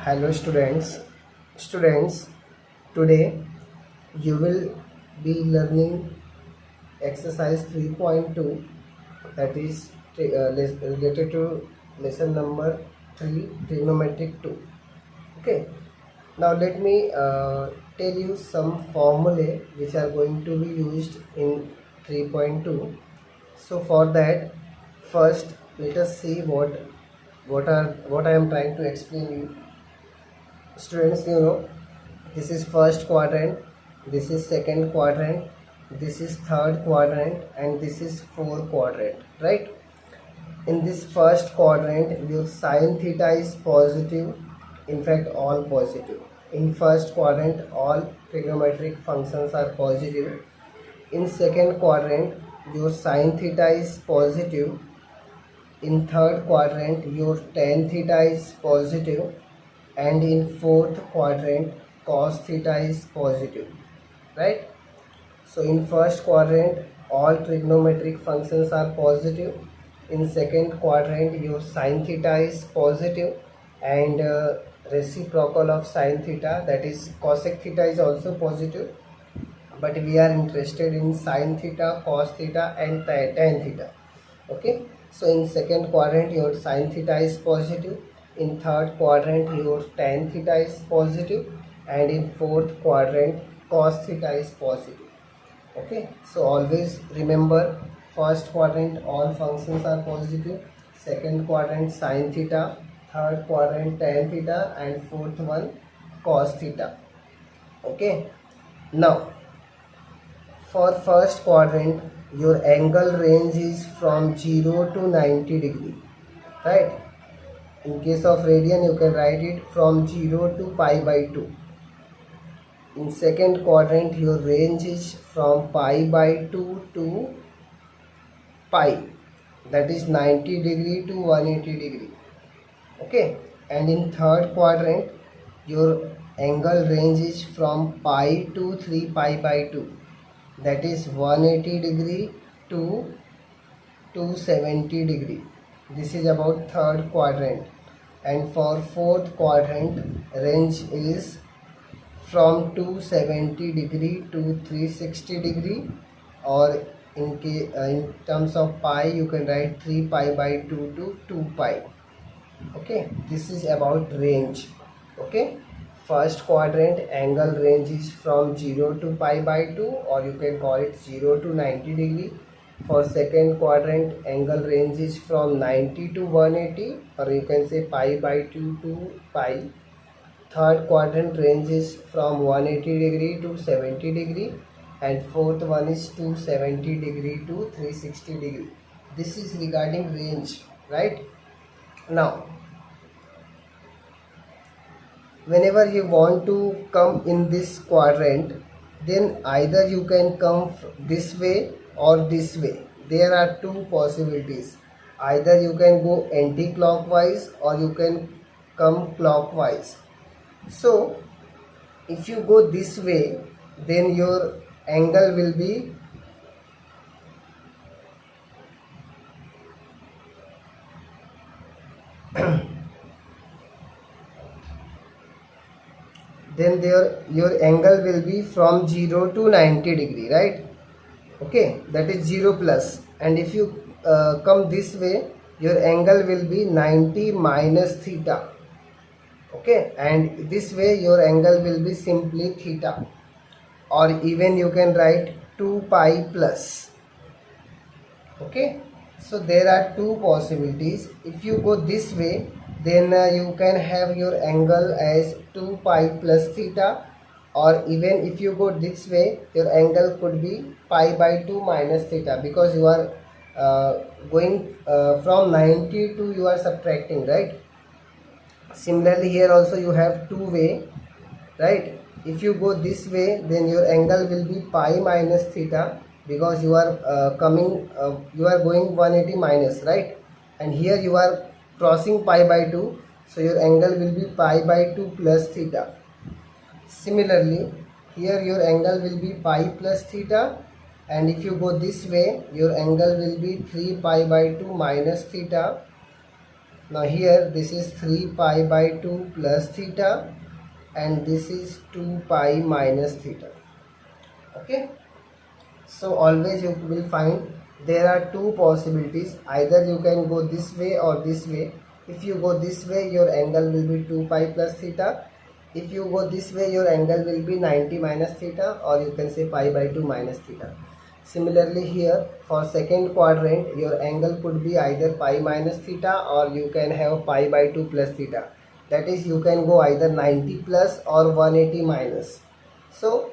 Hello students, today you will be learning exercise 3.2, that is related to lesson number 3, trigonometric 2. Okay, now let me tell you some formulae which are going to be used in 3.2. So for that, first let us see what I am trying to explain you. Students, this is first quadrant, this is second quadrant, this is third quadrant, and this is fourth quadrant, right? In this first quadrant, your sine theta is positive, in fact all positive. In first quadrant, all trigonometric functions are positive. In second quadrant, your sine theta is positive. In third quadrant, your tan theta is positive, and in fourth quadrant, cos theta is positive, right? So in first quadrant, all trigonometric functions are positive. In second quadrant, your sine theta is positive, and reciprocal of sine theta, that is cosec theta, is also positive. But we are interested in sine theta, cos theta, and tan theta. Okay, so in second quadrant your sine theta is positive, in third quadrant your tan theta is positive, and in fourth quadrant cos theta is positive. Okay, so always remember, first quadrant all functions are positive, second quadrant sine theta, third quadrant tan theta, and fourth one cos theta. Okay, now for first quadrant, your angle range is from 0 to 90 degree, right? In case of radian, you can write it from 0 to pi by 2. In second quadrant, your range is from pi by 2 to pi, that is 90 degree to 180 degree. Okay, and in third quadrant, your angle range is from pi to 3 pi by 2, that is 180 degree to 270 degree. This is about third quadrant. And for fourth quadrant, range is from 270 degree to 360 degree, or in terms of pi you can write 3 pi by 2 to 2 pi. Okay, this is about range. Okay, first quadrant angle range is from 0 to pi by 2, or you can call it 0 to 90 degree. For second quadrant, angle range is from 90 to 180, or you can say pi by 2 to pi. Third quadrant range is from 180 degree to 70 degree, and fourth one is 270 degree to 360 degree. This is regarding range, right? Now, whenever you want to come in this quadrant, then either you can come this way or this way. There are two possibilities. Either you can go anti-clockwise or you can come clockwise. So if you go this way, then your angle will be then your angle will be from 0 to 90 degree, right? Okay, that is 0 plus. And if you come this way, your angle will be 90 minus theta. Okay, and this way your angle will be simply theta, or even you can write 2 pi plus. Okay, so there are two possibilities. If you go this way, then you can have your angle as 2 pi plus theta, or even if you go this way, your angle could be pi by 2 minus theta, because you are going from 90 to you are subtracting, right? Similarly, here also you have two way, right? If you go this way, then your angle will be pi minus theta, because you are you are going 180 minus, right? And here you are crossing pi by 2, so your angle will be pi by 2 plus theta. Similarly, here your angle will be pi plus theta, and if you go this way, your angle will be 3 pi by 2 minus theta. Now here this is 3 pi by 2 plus theta, and this is 2 pi minus theta. Okay, so always you will find there are two possibilities. Either you can go this way or this way. If you go this way, your angle will be 2 pi plus theta. If you go this way, your angle will be 90 minus theta, or you can say pi by 2 minus theta. Similarly here for second quadrant, your angle could be either pi minus theta, or you can have pi by 2 plus theta. That is, you can go either 90 plus or 180 minus. So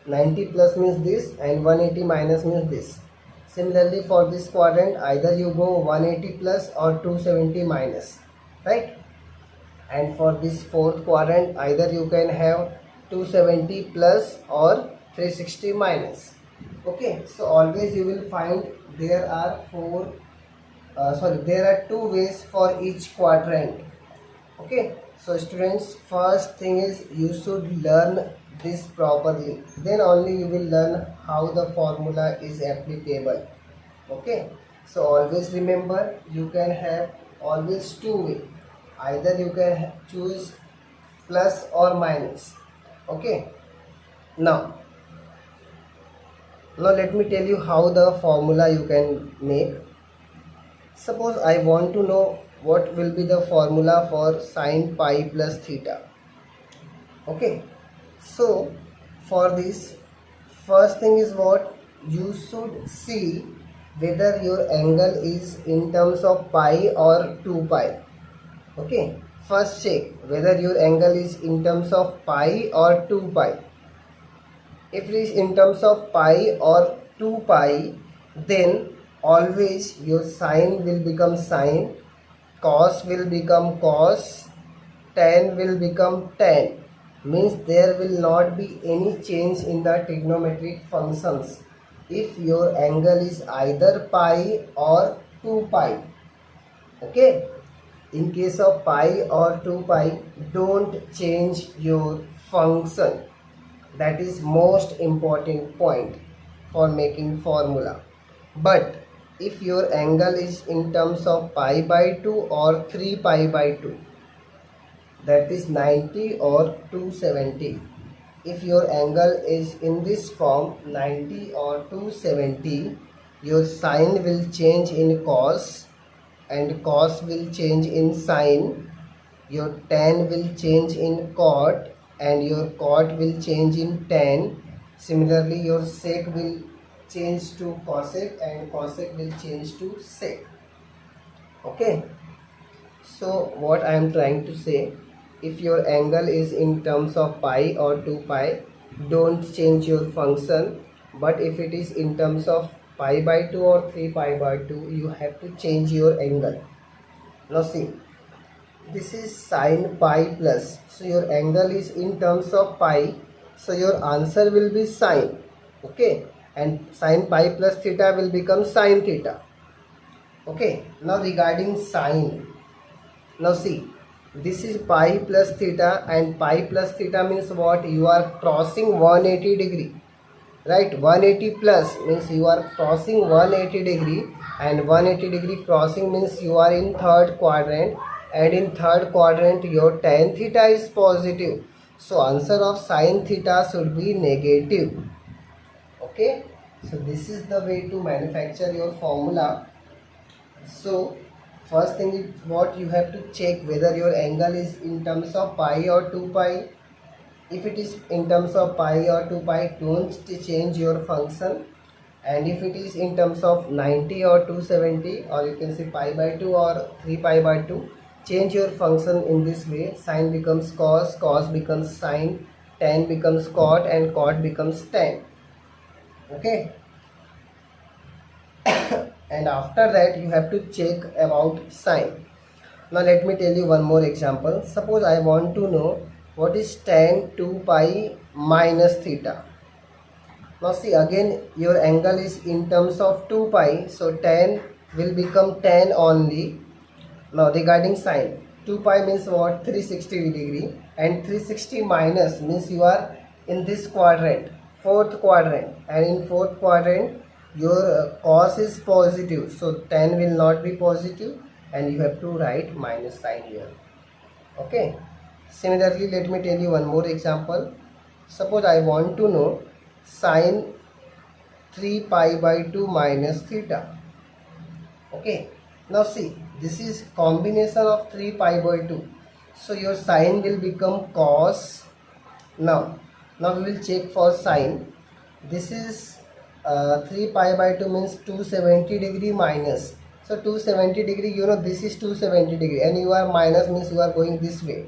90 plus means this and 180 minus means this. Similarly for this quadrant, either you go 180 plus or 270 minus, right? And for this fourth quadrant, either you can have 270 plus or 360 minus. Okay, so always you will find there are there are two ways for each quadrant. Okay, so students, first thing is you should learn this properly, then only you will learn how the formula is applicable. Okay, so always remember, you can have always two way. Either you can choose plus or minus. Okay, now let me tell you how the formula you can make. Suppose I want to know what will be the formula for sine pi plus theta. Okay, so for this, first thing is what you should see whether your angle is in terms of pi or 2 pi. Okay, first check whether your angle is in terms of pi or 2 pi. If it is in terms of pi or 2 pi, then always your sine will become sine, cos will become cos, tan will become tan. Means there will not be any change in the trigonometric functions if your angle is either pi or 2 pi. Okay, in case of pi or 2 pi, don't change your function. That is most important point for making formula. But if your angle is in terms of pi by 2 or 3 pi by 2, that is 90 or 270. If your angle is in this form 90 or 270, your sine will change in cos, and cos will change in sine, your tan will change in cot, and your cot will change in tan. Similarly, your sec will change to cosec, and cosec will change to sec. Okay, so what I am trying to say, if your angle is in terms of pi or 2 pi, don't change your function. But if it is in terms of pi by 2 or 3 pi by 2, you have to change your angle. Now see, this is sine pi plus, so your angle is in terms of pi, so your answer will be sine. Okay, and sine pi plus theta will become sine theta. Okay, now regarding sine, now see, this is pi plus theta, and pi plus theta means what? You are crossing 180 degree, right? 180 plus means you are crossing 180 degree, and 180 degree crossing means you are in third quadrant, and in third quadrant your tan theta is positive, so answer of sine theta should be negative. Okay, so this is the way to manufacture your formula. So first thing is what you have to check whether your angle is in terms of pi or 2 pi. If it is in terms of pi or 2 pi, don't change your function. And if it is in terms of 90 or 270, or you can say pi by 2 or 3 pi by 2, change your function in this way. Sine becomes cos, cos becomes sine, tan becomes cot, and cot becomes tan. Okay. And after that you have to check about sine. Now let me tell you one more example. Suppose I want to know what is tan 2 pi minus theta. Now see, again your angle is in terms of 2 pi, so tan will become tan only. Now regarding sine, 2 pi means what? 360 degree, and 360 minus means you are in this quadrant, fourth quadrant, and in fourth quadrant your cos is positive, so tan will not be positive, and you have to write minus sign here. Okay. Similarly, let me tell you one more example. Suppose I want to know sine 3 pi by 2 minus theta. Okay, now see, this is combination of 3 pi by 2, so your sine will become cos. Now we will check for sine. This is 3 pi by 2 means 270 degree minus, so 270 degree, you know, this is 270 degree and you are minus means you are going this way.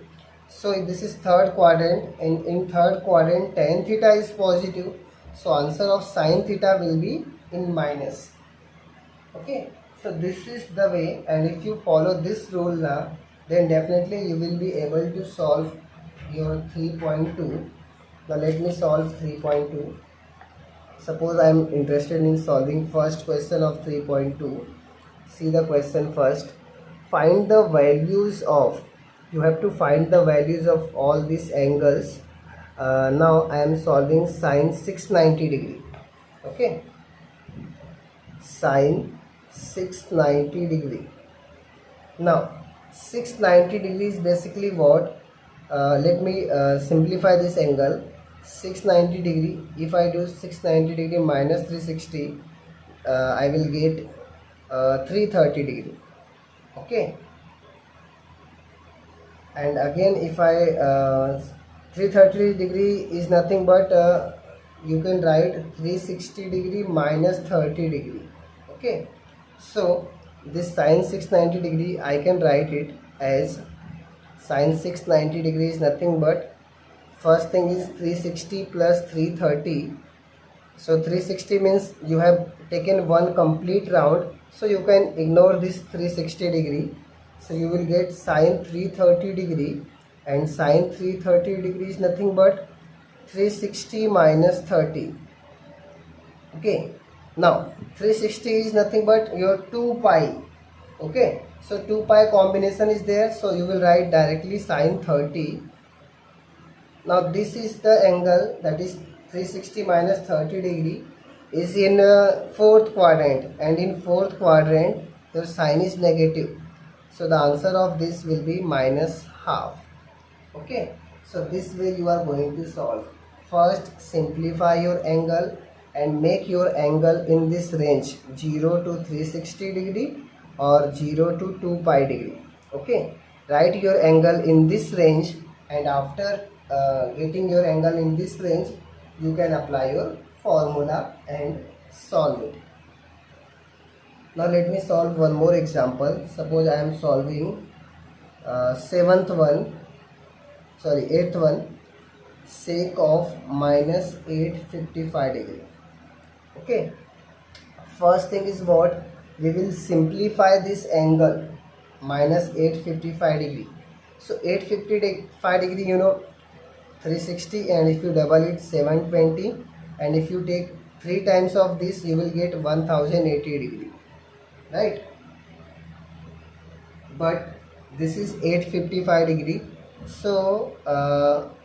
So this is third quadrant, and in third quadrant tan theta is positive, so answer of sine theta will be in minus. Okay, so this is the way, and if you follow this rule now, then definitely you will be able to solve your 3.2. Now let me solve 3.2. Suppose I am interested in solving first question of 3.2. See the question first. Find the values of, you have to find the values of all these angles. Now I am solving sine 690 degree. Okay, sine 690 degree. Now 690 degree is basically what? Let me simplify this angle. 690 degree, if I do 690 degree minus 360, I will get 330 degree. Okay, and again if I 330 degree is nothing but you can write 360 degree minus 30 degree. Okay, so this sine 690 degree I can write it as sine 690 degree is nothing but, first thing is 360 plus 330. So 360 means you have taken one complete round, so you can ignore this 360 degree. So you will get sine 330 degree, and sine 330 degree is nothing but 360 minus 30. Okay, now 360 is nothing but your 2 pi. Okay, so 2 pi combination is there, so you will write directly sine 30. Now this is the angle, that is 360 minus 30 degree is in fourth quadrant, and in fourth quadrant your sign is negative, so the answer of this will be minus half. Okay, so this way you are going to solve. First simplify your angle and make your angle in this range 0 to 360 degree or 0 to 2 pi degree. Okay, write your angle in this range, and after getting your angle in this range, you can apply your formula and solve it. Now let me solve one more example. Suppose I am solving eighth one, sec of minus 855 degree. Okay, first thing is what? We will simplify this angle minus 855 degree. So 855 degree, you know, 360, and if you double it 720, and if you take 3 times of this, you will get 1080 degree, right? But this is 855 degree, so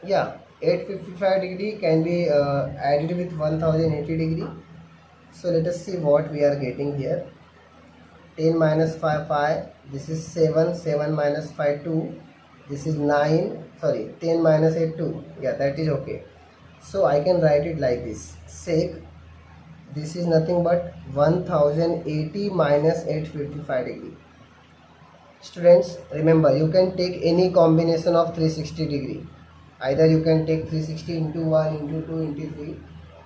yeah, 855 degree can be added with 1080 degree. So let us see what we are getting here. 10 minus 5 5, this is 7, 7 minus 5 2, this is 9, sorry, 10 minus 8 2, yeah, that is okay. So I can write it like this, sec, this is nothing but 1080 minus 855 degree. Students, remember, you can take any combination of 360 degree. Either you can take 360 into 1, into 2, into 3.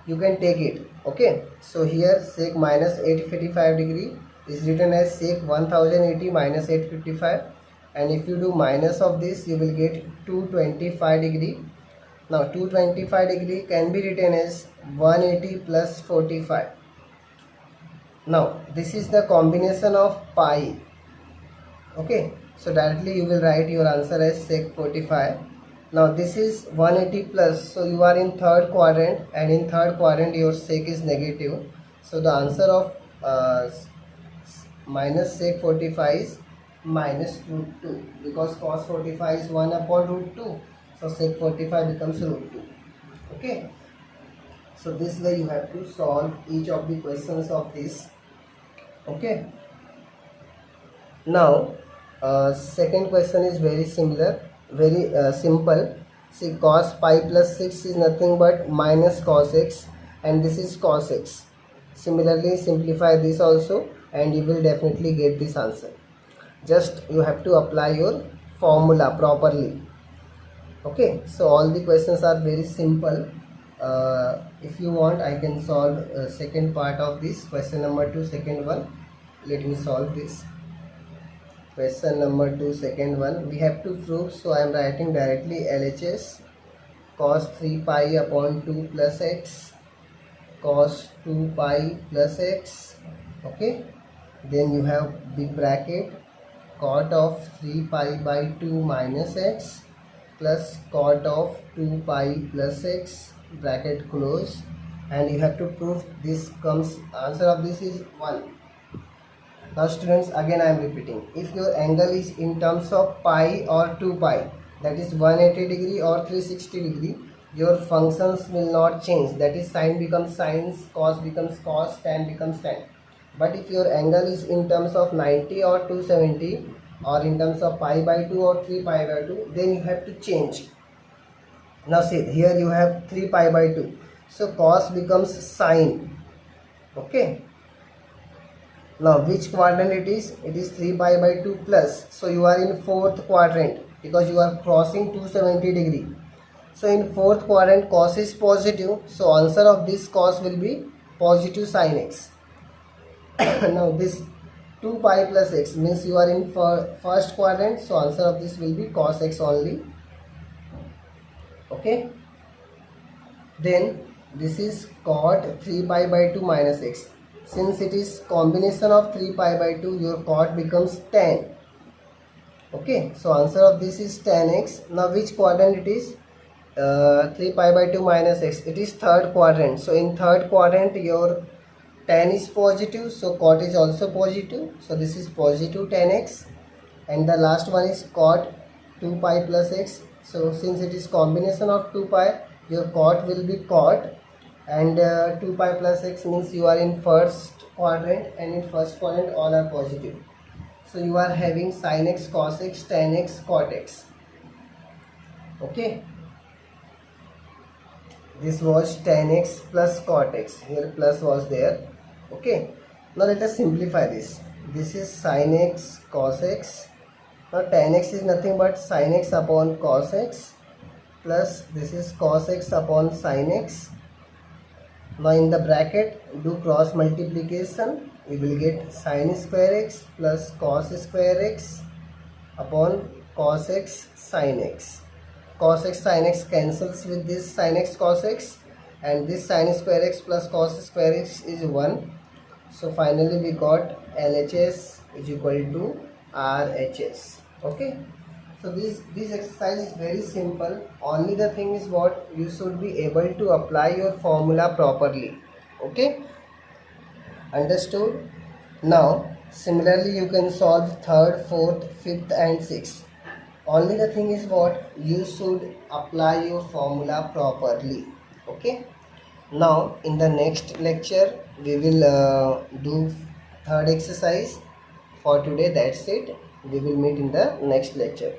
You can take it. Okay. So here sec minus 855 degree is written as sec 1080 minus 855. And if you do minus of this, you will get 225 degree. Now 225 degree can be written as 180 plus 45. Now this is the combination of pi. Okay, so directly you will write your answer as sec 45. Now this is 180 plus, so you are in third quadrant, and in third quadrant your sec is negative. So the answer of minus sec 45 is minus root 2, because cos 45 is 1 upon root 2. So sec 45 becomes root 2. Okay, so this way you have to solve each of the questions of this. Okay, now Second question is very similar, very simple. See, cos pi plus 6 is nothing but minus cos x, and this is cos x. Similarly, simplify this also and you will definitely get this answer. Just you have to apply your formula properly. Okay, so all the questions are very simple. If you want, I can solve second part of this, question number 2, second one. Let me solve this. Question number 2, second one. We have to prove, so I am writing directly LHS cos 3 pi upon 2 plus x, cos 2 pi plus x. Okay, then you have big bracket cot of 3 pi by 2 minus x plus cot of 2 pi plus x, bracket close, and you have to prove this comes, answer of this is 1. Now students, again I am repeating, if your angle is in terms of pi or 2 pi, that is 180 degree or 360 degree, your functions will not change, that is sine becomes sine, cos becomes cos, tan becomes tan. But if your angle is in terms of 90 or 270 or in terms of pi by 2 or 3 pi by 2, then you have to change. Now see, here you have 3 pi by 2, so cos becomes sine. Okay, now which quadrant it is? It is 3 pi by 2 plus, so you are in fourth quadrant because you are crossing 270 degree. So in fourth quadrant cos is positive, so answer of this cos will be positive sin x. Now this 2 pi plus x means you are in first quadrant, so answer of this will be cos x only. Okay, then this is cot 3 pi by 2 minus x. Since it is combination of 3 pi by 2, your cot becomes tan. Okay, so answer of this is tan x. Now which quadrant it is? 3 pi by 2 minus x, it is third quadrant. So in third quadrant your tan is positive, so cot is also positive, so this is positive tan x. And the last one is cot 2 pi plus x, so since it is combination of 2 pi, your cot will be cot, and 2 pi plus x means you are in first quadrant, and in first quadrant all are positive, so you are having sin x, cos x, tan x, cot x. Okay, this was tan x plus cot x, here plus was there. Okay, now let us simplify this. This is sin x cos x. Now tan x is nothing but sin x upon cos x, plus this is cos x upon sin x. Now in the bracket do cross multiplication, we will get sin square x plus cos square x upon cos x sin x. Cos x sin x cancels with this sin x cos x, and this sin square x plus cos square x is 1. So finally we got LHS is equal to RHS. Okay, so this exercise is very simple. Only the thing is what you should be able to apply your formula properly. Okay, understood? Now similarly you can solve third, fourth, fifth and sixth. Only the thing is what you should apply your formula properly. Okay, now in the next lecture we will do third exercise. For today that's it. We will meet in the next lecture.